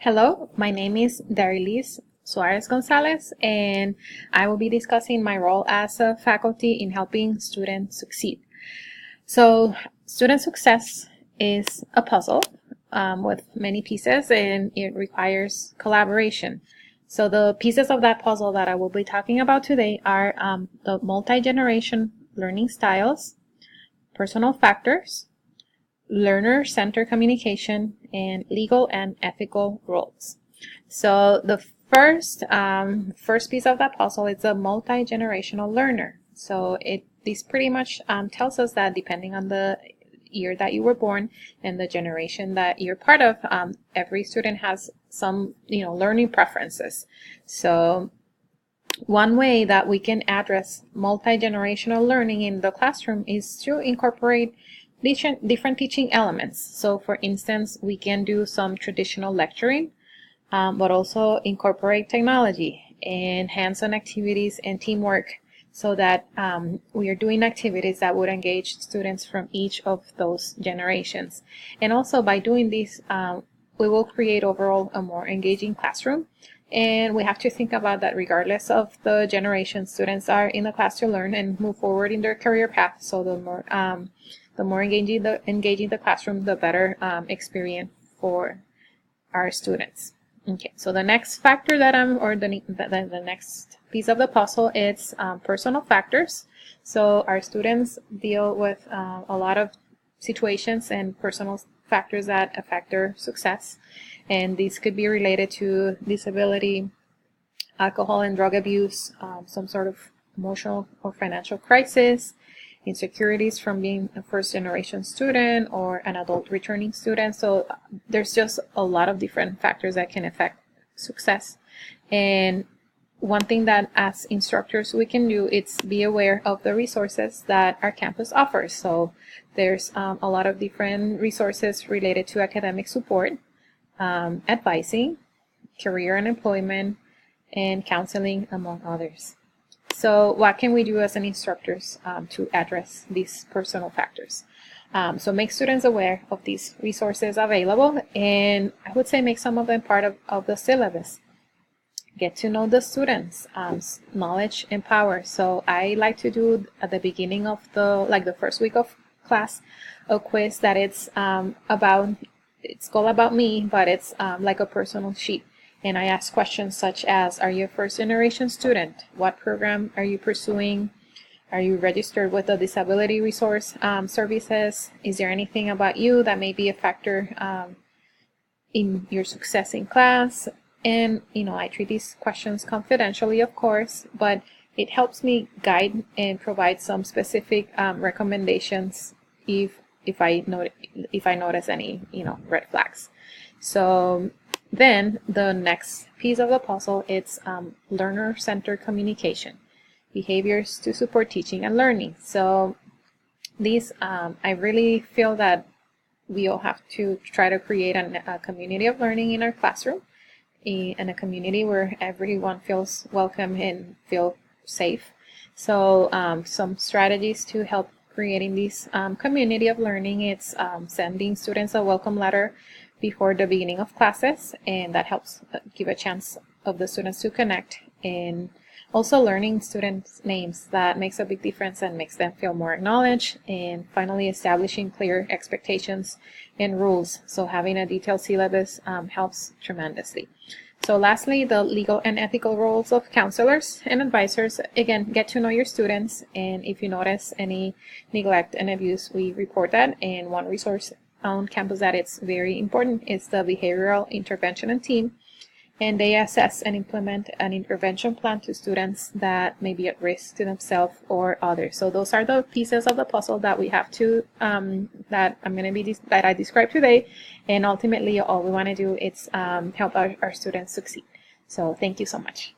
Hello, my name is Darilis Suarez Gonzalez, and I will be discussing my role as a faculty in helping students succeed. So, student success is a puzzle with many pieces, and it requires collaboration. So, the pieces of that puzzle that I will be talking about today are the multi-generation learning styles, personal factors, learner-centered communication, and legal and ethical roles. So the first piece of that puzzle is a multi-generational learner. So this pretty much tells us that depending on the year that you were born and the generation that you're part of, every student has some learning preferences. So one way that we can address multi-generational learning in the classroom is to incorporate different teaching elements. So for instance, we can do some traditional lecturing, but also incorporate technology and hands-on activities and teamwork so that we are doing activities that would engage students from each of those generations. And also by doing this, we will create overall a more engaging classroom. And we have to think about that regardless of the generation, students are in the class to learn and move forward in their career path. So the more engaging the classroom, the better experience for our students. Okay, so the next factor that the next piece of the puzzle is personal factors. So our students deal with a lot of situations and personal factors that affect their success, and these could be related to disability, alcohol and drug abuse, some sort of emotional or financial crisis, insecurities from being a first-generation student or an adult returning student. So there's just a lot of different factors that can affect success. And one thing that as instructors we can do is be aware of the resources that our campus offers. So there's a lot of different resources related to academic support, advising, career and employment, and counseling, among others. So what can we do as an instructors to address these personal factors? So make students aware of these resources available, and I would say make some of them part of the syllabus. Get to know the students, knowledge and power. So I like to do at the beginning of the first week of class, a quiz that it's called About Me, but it's like a personal sheet. And I ask questions such as, are you a first-generation student? What program are you pursuing? Are you registered with the Disability Resource Services? Is there anything about you that may be a factor in your success in class? And, I treat these questions confidentially, of course, but it helps me guide and provide some specific recommendations if I notice any, red flags. So then the next piece of the puzzle is learner-centered communication, behaviors to support teaching and learning. So these, I really feel that we all have to try to create a community of learning in our classroom, and a community where everyone feels welcome and feel safe. So some strategies to help creating this community of learning, it's sending students a welcome letter before the beginning of classes, and that helps give a chance of the students to connect, and also learning students' names. That makes a big difference and makes them feel more acknowledged. And finally, establishing clear expectations and rules. So having a detailed syllabus helps tremendously. So lastly, the legal and ethical roles of counselors and advisors. Again, get to know your students, and if you notice any neglect and abuse, we report that. And one resource on campus that it's very important is the Behavioral Intervention and Team, and they assess and implement an intervention plan to students that may be at risk to themselves or others. So those are the pieces of the puzzle that we have to that I described today, and ultimately all we want to do is help our students succeed. So thank you so much.